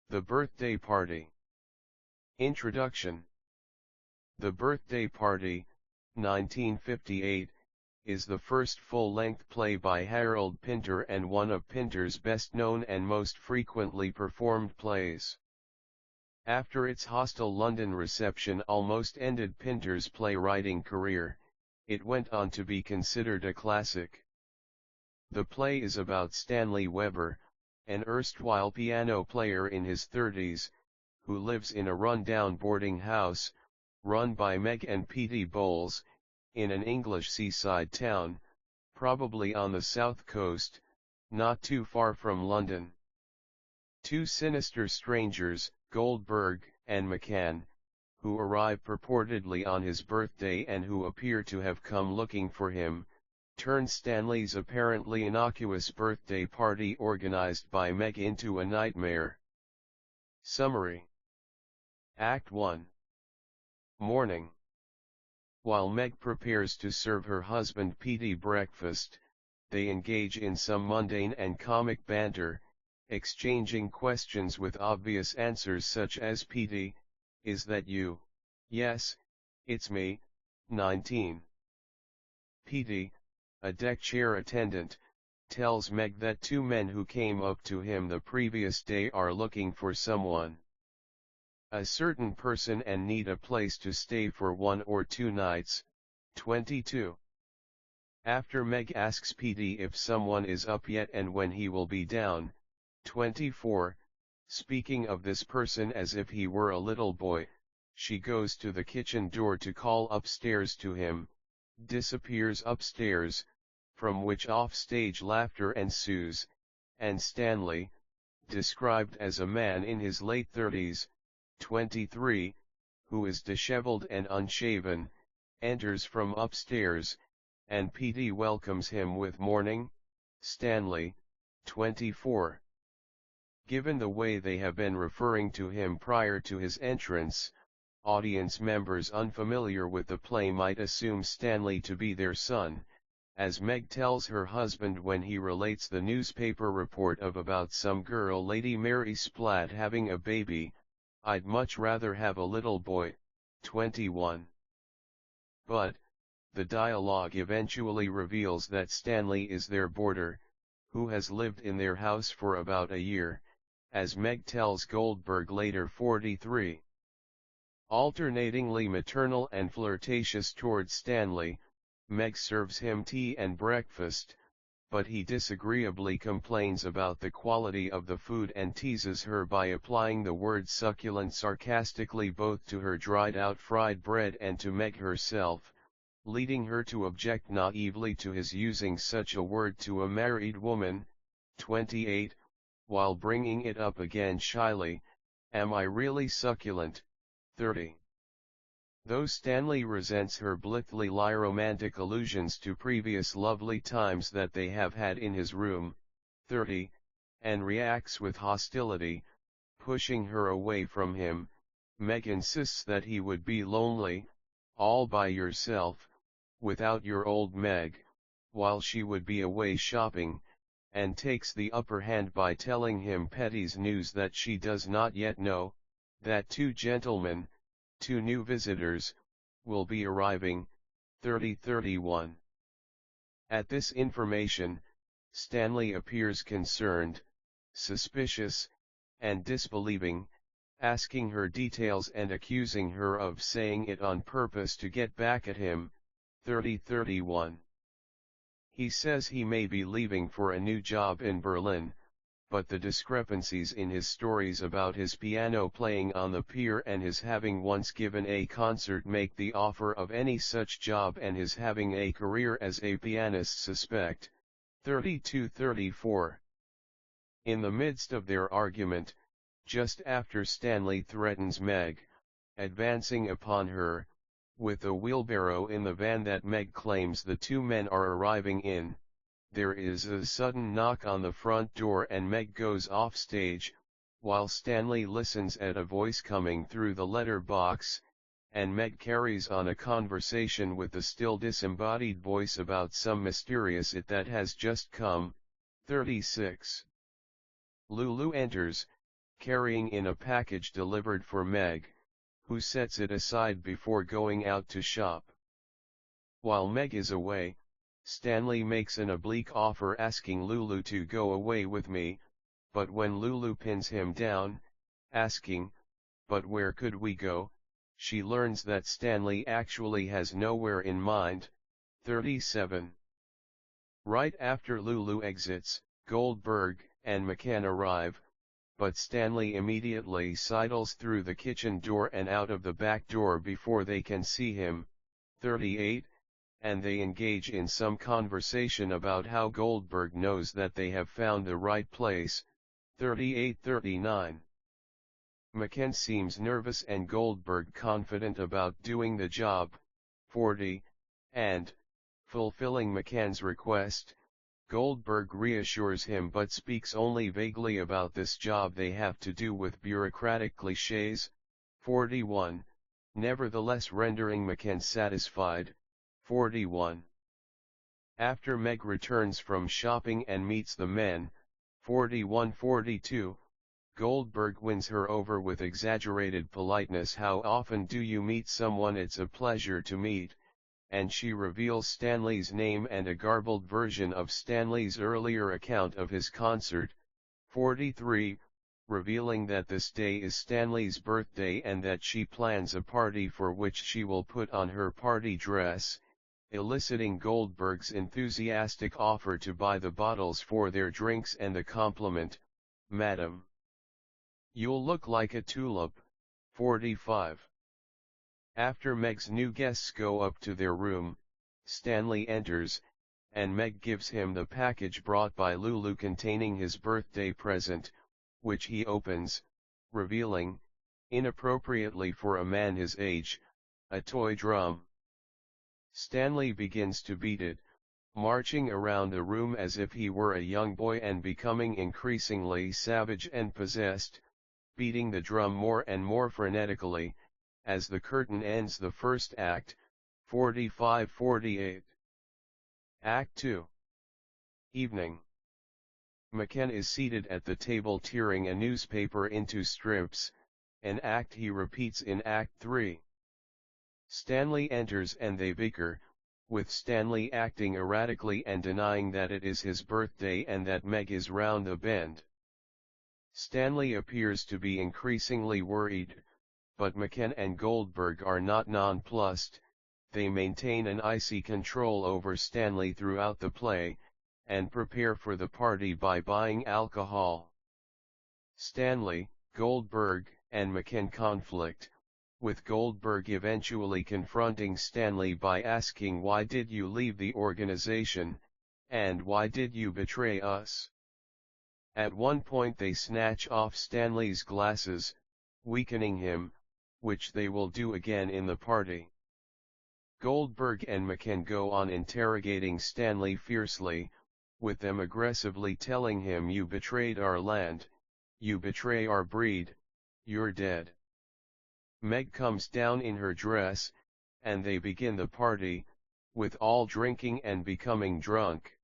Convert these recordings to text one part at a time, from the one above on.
The Birthday Party. Introduction. The Birthday Party, 1958, is the first full-length play by Harold Pinter and one of Pinter's best-known and most frequently performed plays. After its hostile London reception almost ended Pinter's playwriting career, it went on to be considered a classic. The play is about Stanley Weber, an erstwhile piano player in his 30s, who lives in a run-down boarding house, run by Meg and Petey Bowles, in an English seaside town, probably on the south coast, not too far from London. Two sinister strangers, Goldberg and McCann, who arrive purportedly on his birthday and who appear to have come looking for him, turn Stanley's apparently innocuous birthday party organized by Meg into a nightmare. Summary. Act 1. Morning. While Meg prepares to serve her husband Petey breakfast, they engage in some mundane and comic banter, exchanging questions with obvious answers such as Petey, "Is that you?" "Yes, it's me." 19. Petey, a deck chair attendant, tells Meg that two men who came up to him the previous day are looking for someone. A certain person and need a place to stay for 1 or 2 nights. 22. After Meg asks Petey if someone is up yet and when he will be down. 24. Speaking of this person as if he were a little boy, she goes to the kitchen door to call upstairs to him, disappears upstairs, from which off-stage laughter ensues, and Stanley, described as a man in his late 30s, 23, who is disheveled and unshaven, enters from upstairs, and Petey welcomes him with "Morning, Stanley." 24. Given the way they have been referring to him prior to his entrance, audience members unfamiliar with the play might assume Stanley to be their son, as Meg tells her husband when he relates the newspaper report about some girl Lady Mary Splat having a baby, "I'd much rather have a little boy." 21. But, the dialogue eventually reveals that Stanley is their boarder, who has lived in their house for about a year, as Meg tells Goldberg later. 43. Alternatingly maternal and flirtatious towards Stanley, Meg serves him tea and breakfast, but he disagreeably complains about the quality of the food and teases her by applying the word succulent sarcastically both to her dried-out fried bread and to Meg herself, leading her to object naively to his using such a word to a married woman. 28, while bringing it up again shyly, "Am I really succulent?" 30. Though Stanley resents her blithely romantic allusions to previous lovely times that they have had in his room, 30, and reacts with hostility, pushing her away from him, Meg insists that he would be lonely, all by yourself, without your old Meg, while she would be away shopping, and takes the upper hand by telling him Petey's news that she does not yet know, that 2 gentlemen, 2 new visitors, will be arriving. 30-31. At this information, Stanley appears concerned, suspicious, and disbelieving, asking her details and accusing her of saying it on purpose to get back at him. 30-31. He says he may be leaving for a new job in Berlin, but the discrepancies in his stories about his piano playing on the pier and his having once given a concert make the offer of any such job and his having a career as a pianist suspect. 32-34. In the midst of their argument, just after Stanley threatens Meg, advancing upon her, with a wheelbarrow in the van that Meg claims the 2 men are arriving in, there is a sudden knock on the front door and Meg goes off stage, while Stanley listens at a voice coming through the letter box, and Meg carries on a conversation with the still disembodied voice about some mysterious it that has just come. 36. Lulu enters, carrying in a package delivered for Meg, who sets it aside before going out to shop. While Meg is away, Stanley makes an oblique offer asking Lulu to go away with me, but when Lulu pins him down, asking, "But where could we go?" she learns that Stanley actually has nowhere in mind. 37. Right after Lulu exits, Goldberg and McCann arrive, but Stanley immediately sidles through the kitchen door and out of the back door before they can see him. 38. And they engage in some conversation about how Goldberg knows that they have found the right place. 38-39. McCann seems nervous and Goldberg confident about doing the job. 40. And, fulfilling McCann's request, Goldberg reassures him but speaks only vaguely about this job they have to do with bureaucratic cliches. 41. Nevertheless rendering McCann satisfied. 41. After Meg returns from shopping and meets the men, 41-42, Goldberg wins her over with exaggerated politeness. "How often do you meet someone it's a pleasure to meet?" and she reveals Stanley's name and a garbled version of Stanley's earlier account of his concert. 43, revealing that this day is Stanley's birthday and that she plans a party for which she will put on her party dress, eliciting Goldberg's enthusiastic offer to buy the bottles for their drinks and the compliment, "Madam, you'll look like a tulip." 45. After Meg's new guests go up to their room, Stanley enters, and Meg gives him the package brought by Lulu containing his birthday present, which he opens, revealing, inappropriately for a man his age, a toy drum. Stanley begins to beat it, marching around the room as if he were a young boy and becoming increasingly savage and possessed, beating the drum more and more frenetically, as the curtain ends the first act. 45-48. Act 2. Evening. McCann is seated at the table tearing a newspaper into strips, an act he repeats in Act 3. Stanley enters and they bicker, with Stanley acting erratically and denying that it is his birthday and that Meg is round the bend. Stanley appears to be increasingly worried, but McCann and Goldberg are not nonplussed. They maintain an icy control over Stanley throughout the play, and prepare for the party by buying alcohol. Stanley, Goldberg, and McCann conflict, with Goldberg eventually confronting Stanley by asking, "Why did you leave the organization, and why did you betray us?" At one point they snatch off Stanley's glasses, weakening him, which they will do again in the party. Goldberg and McCann go on interrogating Stanley fiercely, with them aggressively telling him, "You betrayed our land, you betray our breed, you're dead." Meg comes down in her dress, and they begin the party, with all drinking and becoming drunk.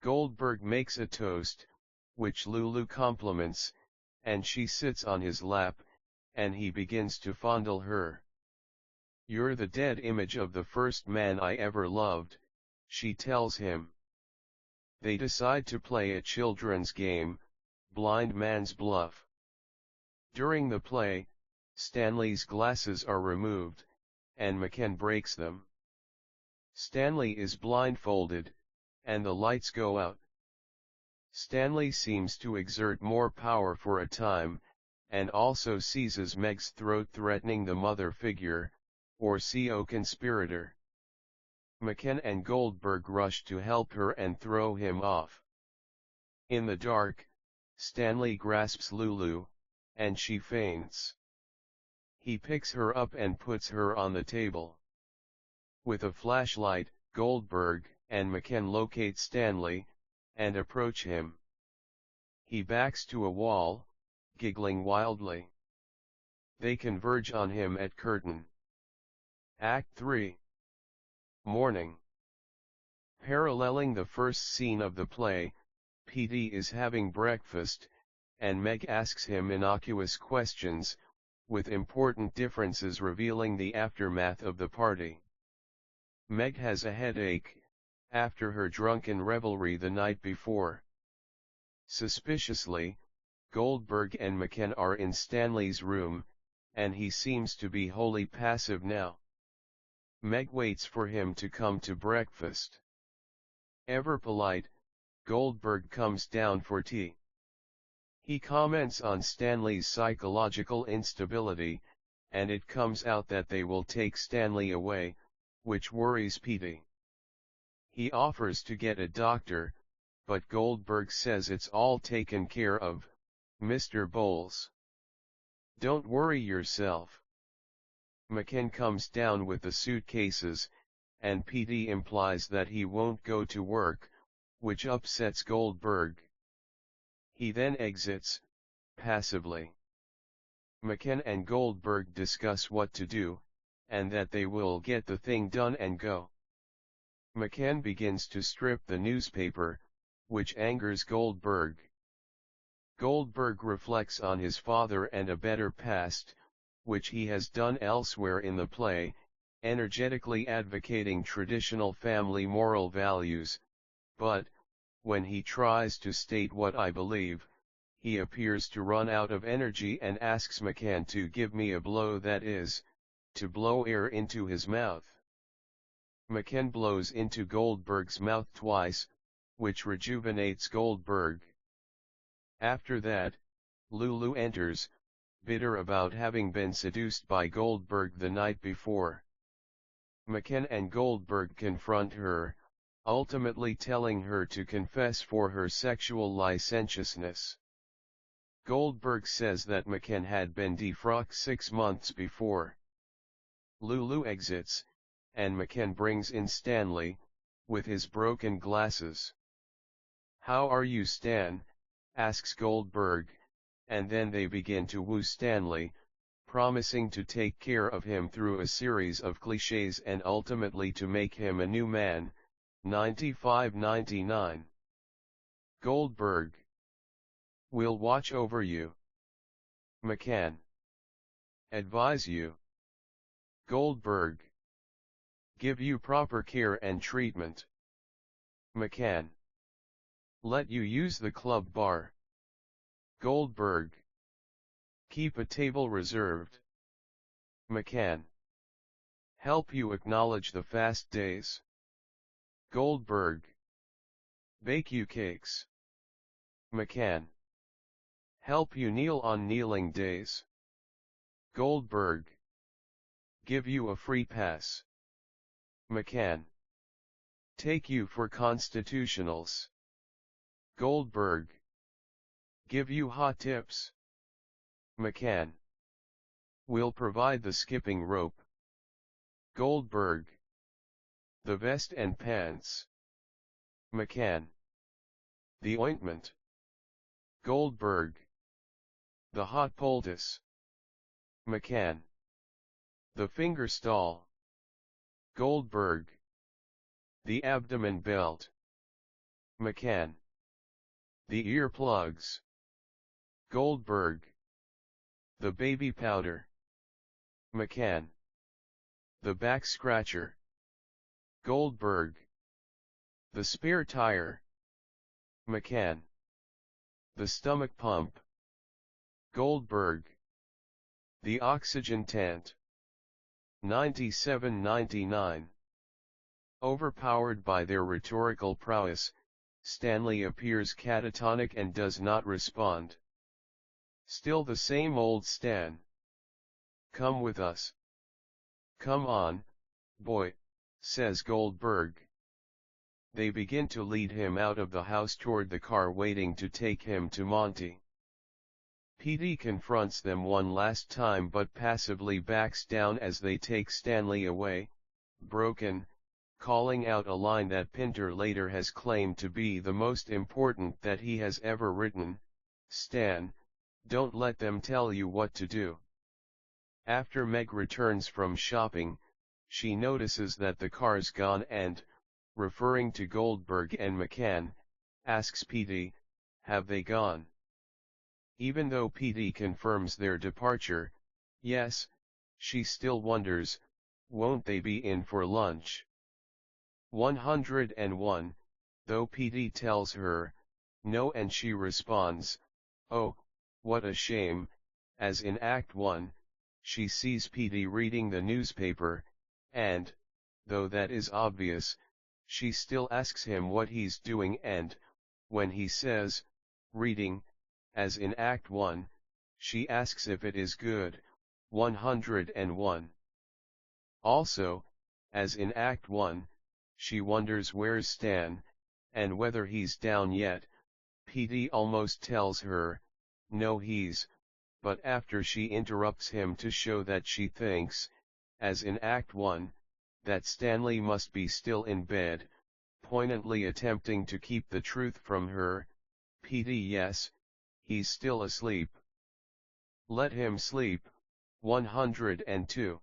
Goldberg makes a toast, which Lulu compliments, and she sits on his lap, and he begins to fondle her. "You're the dead image of the first man I ever loved," she tells him. They decide to play a children's game, Blind Man's Bluff. During the play, Stanley's glasses are removed, and McCann breaks them. Stanley is blindfolded, and the lights go out. Stanley seems to exert more power for a time, and also seizes Meg's throat, threatening the mother figure, or co-conspirator. McCann and Goldberg rush to help her and throw him off. In the dark, Stanley grasps Lulu, and she faints. He picks her up and puts her on the table. With a flashlight, Goldberg and McCann locate Stanley, and approach him. He backs to a wall, giggling wildly. They converge on him at curtain. Act 3. Morning. Paralleling the first scene of the play, PD is having breakfast, and Meg asks him innocuous questions, with important differences revealing the aftermath of the party. Meg has a headache, after her drunken revelry the night before. Suspiciously, Goldberg and McCann are in Stanley's room, and he seems to be wholly passive now. Meg waits for him to come to breakfast. Ever polite, Goldberg comes down for tea. He comments on Stanley's psychological instability, and it comes out that they will take Stanley away, which worries Petey. He offers to get a doctor, but Goldberg says it's all taken care of, Mr. Bowles. Don't worry yourself. McCann comes down with the suitcases, and Petey implies that he won't go to work, which upsets Goldberg. He then exits, passively. McCann and Goldberg discuss what to do, and that they will get the thing done and go. McCann begins to strip the newspaper, which angers Goldberg. Goldberg reflects on his father and a better past, which he has done elsewhere in the play, energetically advocating traditional family moral values, but, when he tries to state what I believe, he appears to run out of energy and asks McCann to give me a blow, that is, to blow air into his mouth. McCann blows into Goldberg's mouth twice, which rejuvenates Goldberg. After that, Lulu enters, bitter about having been seduced by Goldberg the night before. McCann and Goldberg confront her, ultimately telling her to confess for her sexual licentiousness. Goldberg says that McCann had been defrocked 6 months before. Lulu exits, and McCann brings in Stanley, with his broken glasses. "How are you, Stan?" asks Goldberg, and then they begin to woo Stanley, promising to take care of him through a series of clichés and ultimately to make him a new man. 95-99. Goldberg: "We'll watch over you." McCann: "Advise you." Goldberg: "Give you proper care and treatment." McCann: "Let you use the club bar." Goldberg: "Keep a table reserved." McCann: "Help you acknowledge the fast days." Goldberg: "Bake you cakes." McCann: "Help you kneel on kneeling days." Goldberg: "Give you a free pass." McCann: "Take you for constitutionals." Goldberg: "Give you hot tips." McCann: "We'll provide the skipping rope." Goldberg: "The vest and pants." McCann: "The ointment." Goldberg: "The hot poultice." McCann: "The finger stall." Goldberg: "The abdomen belt." McCann: "The ear plugs." Goldberg: "The baby powder." McCann: "The back scratcher." Goldberg: "The spare tire." McCann: "The stomach pump." Goldberg: "The oxygen tent." 97-99. Overpowered by their rhetorical prowess, Stanley appears catatonic and does not respond. "Still the same old Stan. Come with us." "Come on, boy," says Goldberg. They begin to lead him out of the house toward the car waiting to take him to Monty. Petey confronts them one last time but passively backs down as they take Stanley away, broken, calling out a line that Pinter later has claimed to be the most important that he has ever written: "Stan, don't let them tell you what to do." After Meg returns from shopping, she notices that the car's gone and, referring to Goldberg and McCann, asks Petey, "Have they gone?" Even though PD confirms their departure, yes, she still wonders, won't they be in for lunch? 101, though PD tells her, no, and she responds, oh, what a shame, as in Act 1, she sees PD reading the newspaper, and, though that is obvious, she still asks him what he's doing, and, when he says, reading, as in Act 1, she asks if it is good. 101. Also, as in Act 1, she wonders where's Stan, and whether he's down yet. PD almost tells her, no he's, but after she interrupts him to show that she thinks, as in Act 1, that Stanley must be still in bed, poignantly attempting to keep the truth from her, PD yes, he's still asleep. Let him sleep. 102.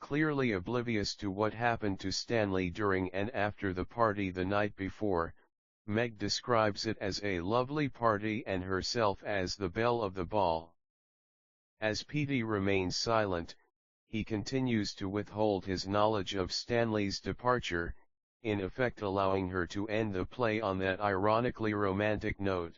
Clearly oblivious to what happened to Stanley during and after the party the night before, Meg describes it as a lovely party and herself as the belle of the ball. As PD remains silent, he continues to withhold his knowledge of Stanley's departure, in effect allowing her to end the play on that ironically romantic note.